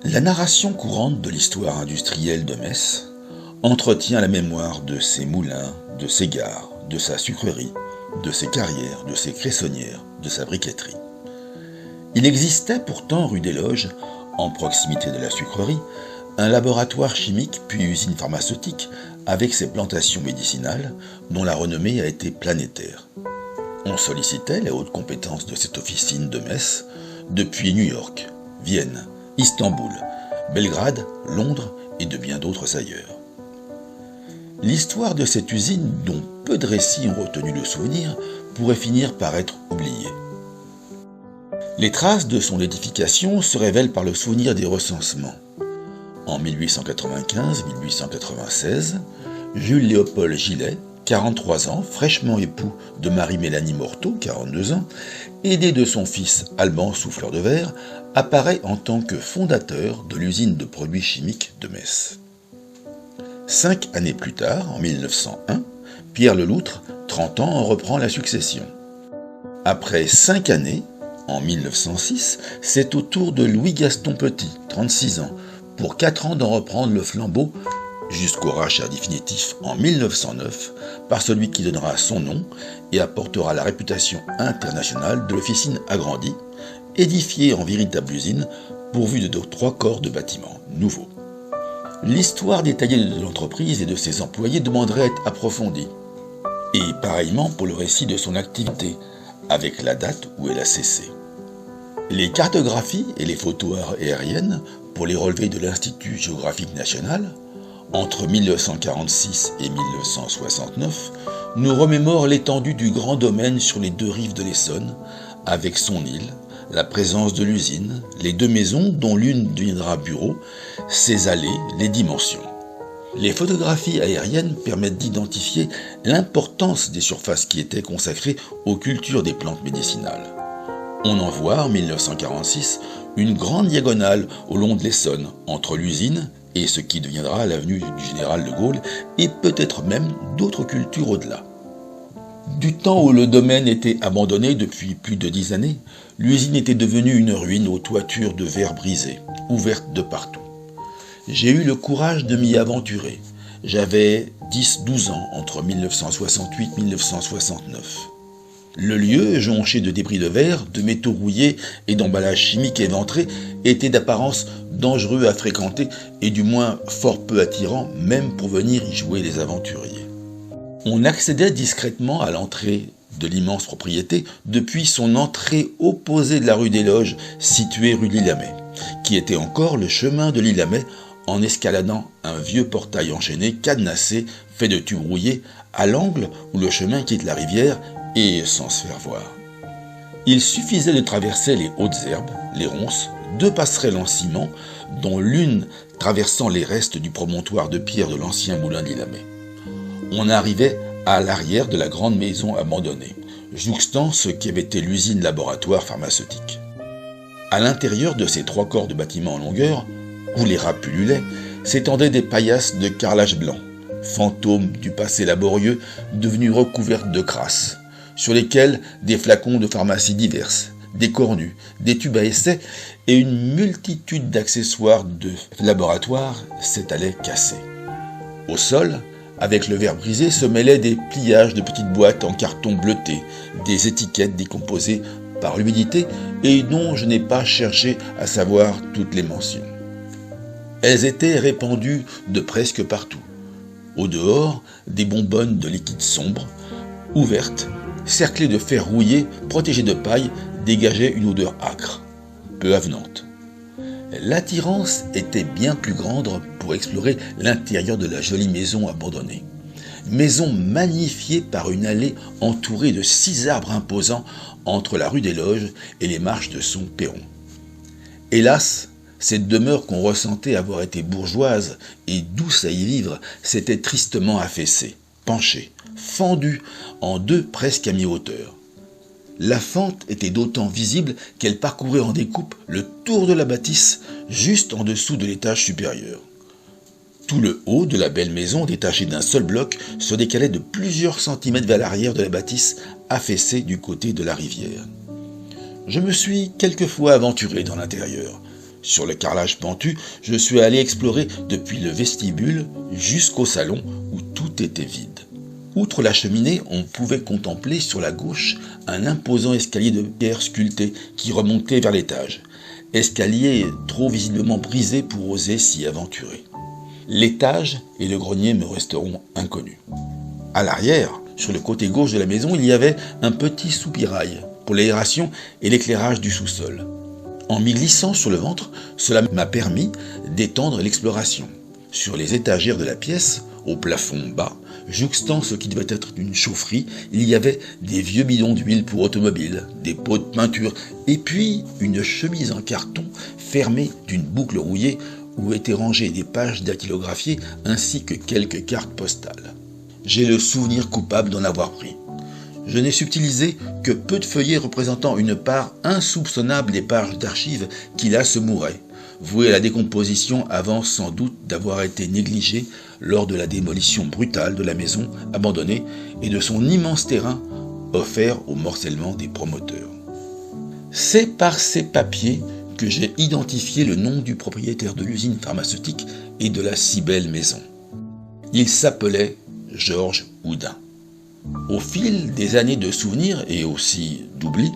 La narration courante de l'histoire industrielle de Metz entretient la mémoire de ses moulins, de ses gares, de sa sucrerie, de ses carrières, de ses cressonnières, de sa briqueterie. Il existait pourtant rue des Loges, en proximité de la sucrerie, un laboratoire chimique puis usine pharmaceutique avec ses plantations médicinales dont la renommée a été planétaire. On sollicitait les hautes compétences de cette officine de Metz depuis New York, Vienne, Istanbul, Belgrade, Londres et de bien d'autres ailleurs. L'histoire de cette usine, dont peu de récits ont retenu le souvenir, pourrait finir par être oubliée. Les traces de son édification se révèlent par le souvenir des recensements. En 1895-1896, Jules-Léopold Gillet, 43 ans, fraîchement époux de Marie-Mélanie Morteau, 42 ans, aidé de son fils Alban Souffleur de Verre, apparaît en tant que fondateur de l'usine de produits chimiques de Metz. 5 années plus tard, en 1901, Pierre Leloutre, 30 ans, en reprend la succession. Après 5 années, en 1906, c'est au tour de Louis-Gaston Petit, 36 ans, pour 4 ans d'en reprendre le flambeau, jusqu'au rachat définitif en 1909 par celui qui donnera son nom et apportera la réputation internationale de l'officine agrandie, édifiée en véritable usine pourvue de 3 corps de bâtiments nouveaux. L'histoire détaillée de l'entreprise et de ses employés demanderait à être approfondie, et pareillement pour le récit de son activité, avec la date où elle a cessé. Les cartographies et les photos aériennes pour les relevés de l'Institut géographique national, entre 1946 et 1969, nous remémorent l'étendue du grand domaine sur les 2 rives de l'Essonne, avec son île, la présence de l'usine, les 2 maisons dont l'une deviendra bureau, ses allées, les dimensions. Les photographies aériennes permettent d'identifier l'importance des surfaces qui étaient consacrées aux cultures des plantes médicinales. On en voit en 1946 une grande diagonale au long de l'Essonne, entre l'usine et ce qui deviendra l'avenue du Général de Gaulle, et peut-être même d'autres cultures au-delà. Du temps où le domaine était abandonné depuis plus de 10 années, l'usine était devenue une ruine aux toitures de verre brisées, ouverte de partout. J'ai eu le courage de m'y aventurer. J'avais 10-12 ans entre 1968 et 1969. Le lieu, jonché de débris de verre, de métaux rouillés et d'emballages chimiques éventrés, était d'apparence dangereux à fréquenter et du moins fort peu attirant, même pour venir y jouer les aventuriers. On accédait discrètement à l'entrée de l'immense propriété depuis son entrée opposée de la rue des Loges, située rue de l'Ilhamais, qui était encore le chemin de l'Ilhamais en escaladant un vieux portail enchaîné, cadenassé, fait de tubes rouillés, à l'angle où le chemin quitte la rivière et sans se faire voir. Il suffisait de traverser les hautes herbes, les ronces, 2 passerelles en ciment, dont l'une traversant les restes du promontoire de pierre de l'ancien moulin d'Ilhamais. On arrivait à l'arrière de la grande maison abandonnée, jouxtant ce qui avait été l'usine laboratoire pharmaceutique. À l'intérieur de ces 3 corps de bâtiments en longueur, où les rats pullulaient, s'étendaient des paillasses de carrelage blanc, fantômes du passé laborieux devenus recouvertes de crasse, sur lesquels des flacons de pharmacie diverses, des cornues, des tubes à essai et une multitude d'accessoires de laboratoire s'étalaient cassés. Au sol, avec le verre brisé, se mêlaient des pliages de petites boîtes en carton bleuté, des étiquettes décomposées par l'humidité et dont je n'ai pas cherché à savoir toutes les mentions. Elles étaient répandues de presque partout. Au dehors, des bonbonnes de liquide sombre, ouvertes, cerclées de fer rouillé, protégées de paille, dégageaient une odeur âcre, peu avenante. L'attirance était bien plus grande pour explorer l'intérieur de la jolie maison abandonnée. Maison magnifiée par une allée entourée de 6 arbres imposants entre la rue des Loges et les marches de son perron. Hélas, cette demeure qu'on ressentait avoir été bourgeoise et douce à y vivre s'était tristement affaissée, penchée, fendue en deux presque à mi-hauteur. La fente était d'autant visible qu'elle parcourait en découpe le tour de la bâtisse juste en dessous de l'étage supérieur. Tout le haut de la belle maison, détaché d'un seul bloc, se décalait de plusieurs centimètres vers l'arrière de la bâtisse, affaissée du côté de la rivière. Je me suis quelquefois aventuré dans l'intérieur. Sur le carrelage pentu, je suis allé explorer depuis le vestibule jusqu'au salon où tout était vide. Outre la cheminée, on pouvait contempler sur la gauche un imposant escalier de pierre sculpté qui remontait vers l'étage. Escalier trop visiblement brisé pour oser s'y aventurer. L'étage et le grenier me resteront inconnus. À l'arrière, sur le côté gauche de la maison, il y avait un petit soupirail pour l'aération et l'éclairage du sous-sol. En m'y glissant sur le ventre, cela m'a permis d'étendre l'exploration. Sur les étagères de la pièce, au plafond bas, jouxtant ce qui devait être une chaufferie, il y avait des vieux bidons d'huile pour automobile, des pots de peinture, et puis une chemise en carton fermée d'une boucle rouillée où étaient rangées des pages dactylographiées ainsi que quelques cartes postales. J'ai le souvenir coupable d'en avoir pris. Je n'ai subtilisé que peu de feuillets représentant une part insoupçonnable des pages d'archives qui là se mouraient, vouées à la décomposition avant sans doute d'avoir été négligées lors de la démolition brutale de la maison abandonnée et de son immense terrain offert au morcellement des promoteurs. C'est par ces papiers que j'ai identifié le nom du propriétaire de l'usine pharmaceutique et de la si belle maison. Il s'appelait Georges Houdin. Au fil des années de souvenirs et aussi d'oubli,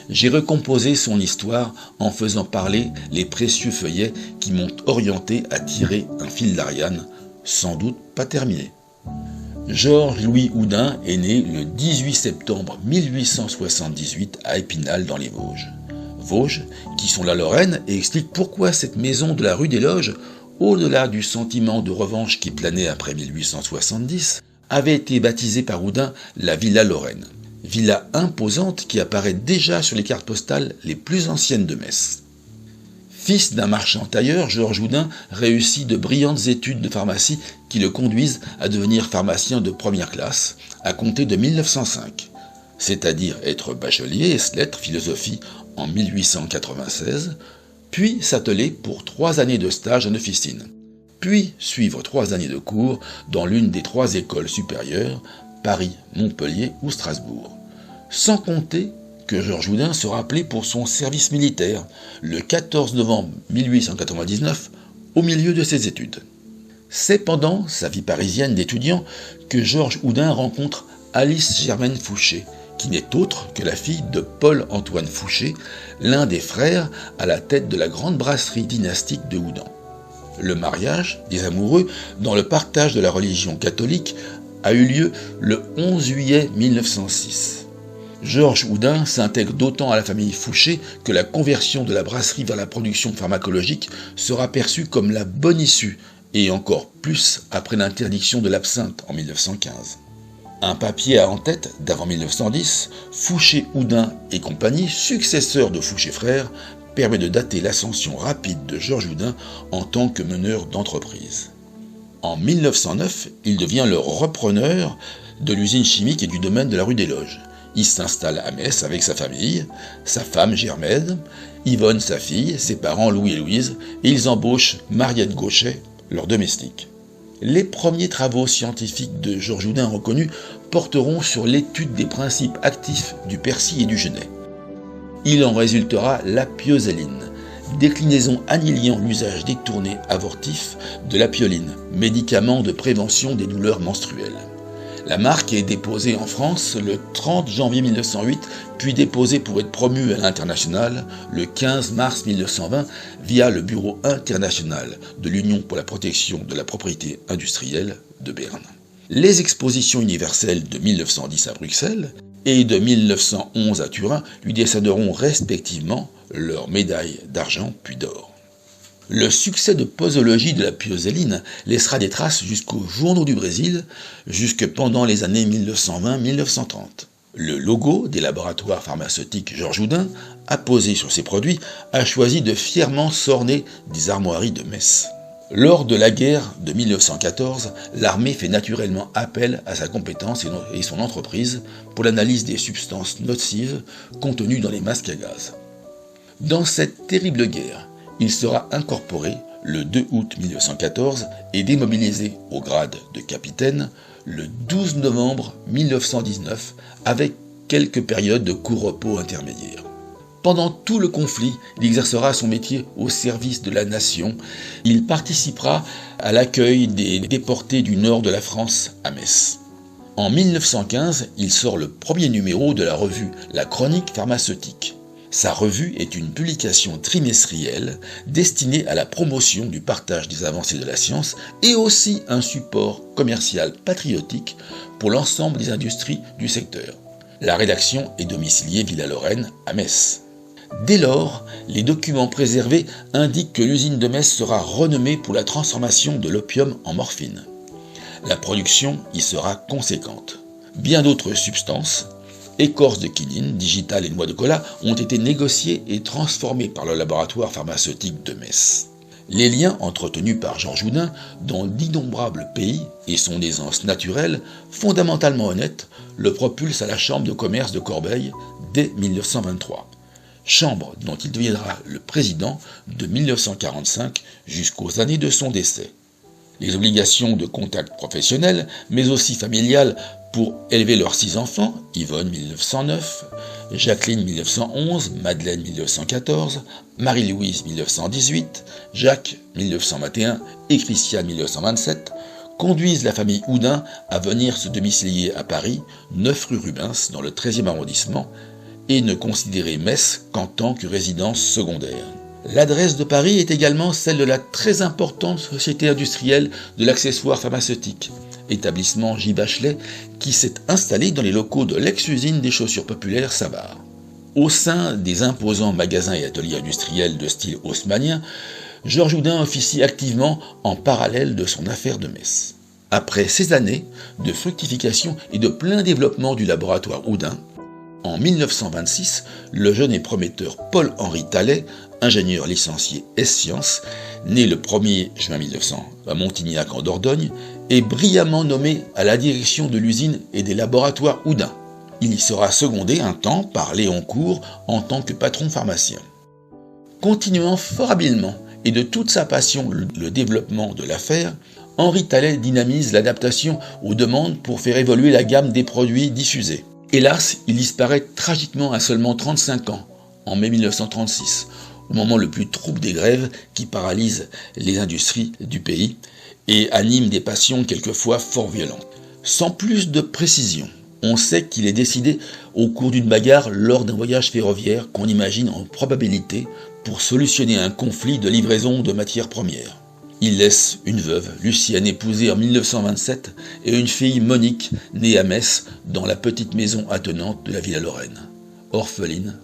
j'ai recomposé son histoire en faisant parler les précieux feuillets qui m'ont orienté à tirer un fil d'Ariane, sans doute pas terminé. Georges-Louis Houdin est né le 18 septembre 1878 à Épinal dans les Vosges. Vosges, qui sont la Lorraine et expliquent pourquoi cette maison de la rue des Loges, au-delà du sentiment de revanche qui planait après 1870, avait été baptisée par Houdin la Villa Lorraine. Villa imposante qui apparaît déjà sur les cartes postales les plus anciennes de Metz. Fils d'un marchand tailleur, Georges Houdin réussit de brillantes études de pharmacie qui le conduisent à devenir pharmacien de première classe à compter de 1905, c'est-à-dire être bachelier et lettres philosophie en 1896, puis s'atteler pour 3 années de stage en officine, puis suivre 3 années de cours dans l'une des 3 écoles supérieures, Paris, Montpellier ou Strasbourg. Sans compter que Georges Houdin sera appelé pour son service militaire le 14 novembre 1899 au milieu de ses études. C'est pendant sa vie parisienne d'étudiant que Georges Houdin rencontre Alice Germaine Fouché, qui n'est autre que la fille de Paul-Antoine Fouché, l'un des frères à la tête de la grande brasserie dynastique de Houdin. Le mariage des amoureux, dans le partage de la religion catholique, a eu lieu le 11 juillet 1906. Georges Houdin s'intègre d'autant à la famille Fouché que la conversion de la brasserie vers la production pharmacologique sera perçue comme la bonne issue, et encore plus après l'interdiction de l'absinthe en 1915. Un papier à en tête d'avant 1910, Fouché, Houdin et compagnie, successeurs de Fouché frères, permet de dater l'ascension rapide de Georges Houdin en tant que meneur d'entreprise. En 1909, il devient le repreneur de l'usine chimique et du domaine de la rue des Loges. Il s'installe à Metz avec sa famille, sa femme Germaine, Yvonne sa fille, ses parents Louis et Louise, et ils embauchent Mariette Gauchet, leur domestique. Les premiers travaux scientifiques de Georges Houdin reconnus porteront sur l'étude des principes actifs du persil et du genêt. Il en résultera la piosaline, déclinaison annihilant l'usage détourné avortif de la pioline, médicament de prévention des douleurs menstruelles. La marque est déposée en France le 30 janvier 1908, puis déposée pour être promue à l'international le 15 mars 1920 via le Bureau international de l'Union pour la protection de la propriété industrielle de Berne. Les expositions universelles de 1910 à Bruxelles et de 1911 à Turin lui décerneront respectivement leur médaille d'argent puis d'or. Le succès de posologie de la piosaline laissera des traces jusqu'aux journaux du Brésil, jusque pendant les années 1920-1930. Le logo des laboratoires pharmaceutiques Georges Houdin, apposé sur ses produits, a choisi de fièrement s'orner des armoiries de Metz. Lors de la guerre de 1914, l'armée fait naturellement appel à sa compétence et son entreprise pour l'analyse des substances nocives contenues dans les masques à gaz. Dans cette terrible guerre, il sera incorporé le 2 août 1914 et démobilisé au grade de capitaine le 12 novembre 1919 avec quelques périodes de court repos intermédiaires. Pendant tout le conflit, il exercera son métier au service de la nation. Il participera à l'accueil des déportés du nord de la France à Metz. En 1915, il sort le premier numéro de la revue La Chronique pharmaceutique. Sa revue est une publication trimestrielle destinée à la promotion du partage des avancées de la science et aussi un support commercial patriotique pour l'ensemble des industries du secteur. La rédaction est domiciliée Villa-Lorraine à Metz. Dès lors, les documents préservés indiquent que l'usine de Metz sera renommée pour la transformation de l'opium en morphine. La production y sera conséquente. Bien d'autres substances, écorce de quinine, digital et noix de cola, ont été négociées et transformées par le laboratoire pharmaceutique de Metz. Les liens entretenus par Georges Houdin dans d'innombrables pays et son aisance naturelle, fondamentalement honnête, le propulsent à la Chambre de commerce de Corbeil dès 1923. Chambre dont il deviendra le président de 1945 jusqu'aux années de son décès. Les obligations de contact professionnel, mais aussi familial pour élever leurs 6 enfants, Yvonne 1909, Jacqueline 1911, Madeleine 1914, Marie-Louise 1918, Jacques 1921 et Christiane 1927, conduisent la famille Houdin à venir se domicilier à Paris, 9 rue Rubens, dans le 13e arrondissement, et ne considérer Metz qu'en tant que résidence secondaire. L'adresse de Paris est également celle de la très importante société industrielle de l'accessoire pharmaceutique, établissement J. Bachelet, qui s'est installé dans les locaux de l'ex-usine des chaussures populaires Savard. Au sein des imposants magasins et ateliers industriels de style haussmannien, Georges Houdin officie activement en parallèle de son affaire de Metz. Après ces années de fructification et de plein développement du laboratoire Houdin, en 1926, le jeune et prometteur Paul-Henri Tallet, ingénieur licencié S-Sciences, né le 1er juin 1900 à Montignac en Dordogne, est brillamment nommé à la direction de l'usine et des laboratoires Houdin. Il y sera secondé un temps par Léon Cour en tant que patron pharmacien. Continuant fort habilement et de toute sa passion le développement de l'affaire, Henri Tallet dynamise l'adaptation aux demandes pour faire évoluer la gamme des produits diffusés. Hélas, il disparaît tragiquement à seulement 35 ans, en mai 1936, au moment le plus trouble des grèves qui paralysent les industries du pays et animent des passions quelquefois fort violentes. Sans plus de précision, on sait qu'il est décédé au cours d'une bagarre lors d'un voyage ferroviaire qu'on imagine en probabilité pour solutionner un conflit de livraison de matières premières. Il laisse une veuve, Lucienne, épousée en 1927, et une fille, Monique, née à Metz, dans la petite maison attenante de la Villa-Lorraine, orpheline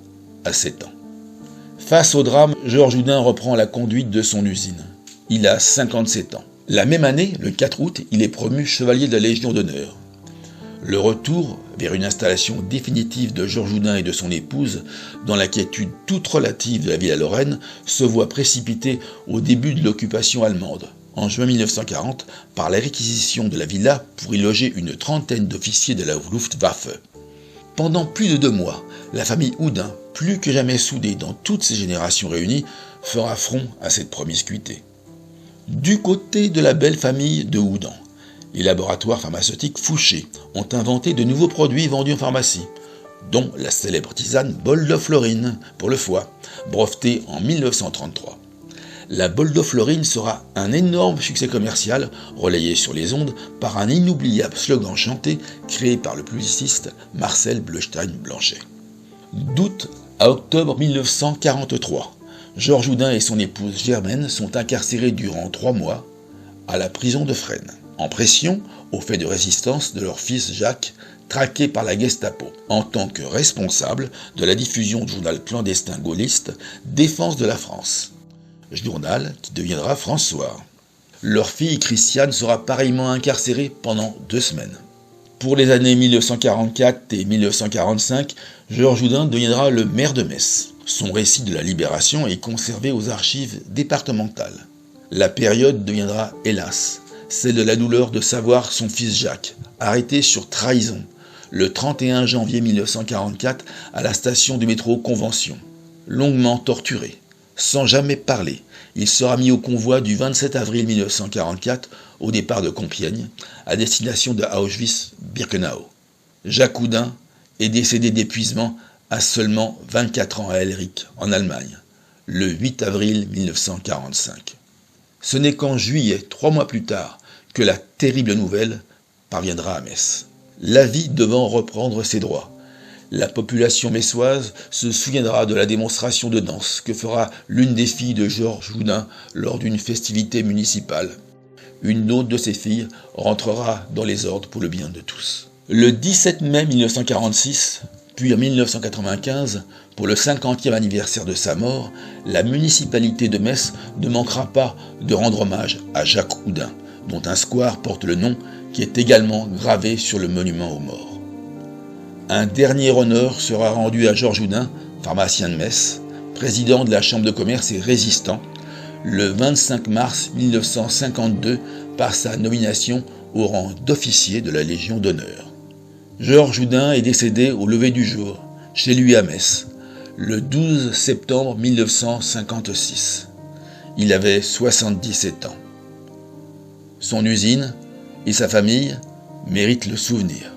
à 7 ans. Face au drame, Georges Houdin reprend la conduite de son usine. Il a 57 ans. La même année, le 4 août, il est promu chevalier de la Légion d'honneur. Le retour vers une installation définitive de Georges Houdin et de son épouse, dans la quiétude toute relative de la Villa-Lorraine, se voit précipité au début de l'occupation allemande, en juin 1940, par la réquisition de la villa pour y loger une trentaine d'officiers de la Luftwaffe. Pendant plus de 2 mois, la famille Houdin, plus que jamais soudée dans toutes ses générations réunies, fera front à cette promiscuité. Du côté de la belle famille de Houdin, les laboratoires pharmaceutiques Fouché ont inventé de nouveaux produits vendus en pharmacie, dont la célèbre tisane Boldoflorine pour le foie, brevetée en 1933. La Boldoflorine sera un énorme succès commercial, relayé sur les ondes par un inoubliable slogan chanté créé par le publiciste Marcel Bleustein-Blanchet. D'août à octobre 1943, Georges Houdin et son épouse Germaine sont incarcérés durant 3 mois à la prison de Fresnes, en pression au fait de résistance de leur fils Jacques, traqué par la Gestapo, en tant que responsable de la diffusion du journal clandestin gaulliste Défense de la France, journal qui deviendra France Soir. Leur fille Christiane sera pareillement incarcérée pendant 2 semaines. Pour les années 1944 et 1945, Georges Houdin deviendra le maire de Metz. Son récit de la libération est conservé aux archives départementales. La période deviendra, hélas, celle de la douleur de savoir son fils Jacques, arrêté sur trahison, le 31 janvier 1944 à la station du métro Convention. Longuement torturé, sans jamais parler, il sera mis au convoi du 27 avril 1944 au départ de Compiègne, à destination de Auschwitz-Birkenau. Jacques Houdin est décédé d'épuisement à seulement 24 ans à Elric, en Allemagne, le 8 avril 1945. Ce n'est qu'en juillet, 3 mois plus tard, que la terrible nouvelle parviendra à Metz. La vie devant reprendre ses droits. La population messoise se souviendra de la démonstration de danse que fera l'une des filles de Georges Houdin lors d'une festivité municipale. Une autre de ses filles rentrera dans les ordres pour le bien de tous. Le 17 mai 1946, puis en 1995, pour le 50e anniversaire de sa mort, la municipalité de Metz ne manquera pas de rendre hommage à Jacques Houdin, dont un square porte le nom, qui est également gravé sur le monument aux morts. Un dernier honneur sera rendu à Georges Houdin, pharmacien de Metz, président de la Chambre de commerce et résistant, le 25 mars 1952 par sa nomination au rang d'officier de la Légion d'honneur. Georges Houdin est décédé au lever du jour, chez lui à Metz, le 12 septembre 1956. Il avait 77 ans. Son usine et sa famille méritent le souvenir.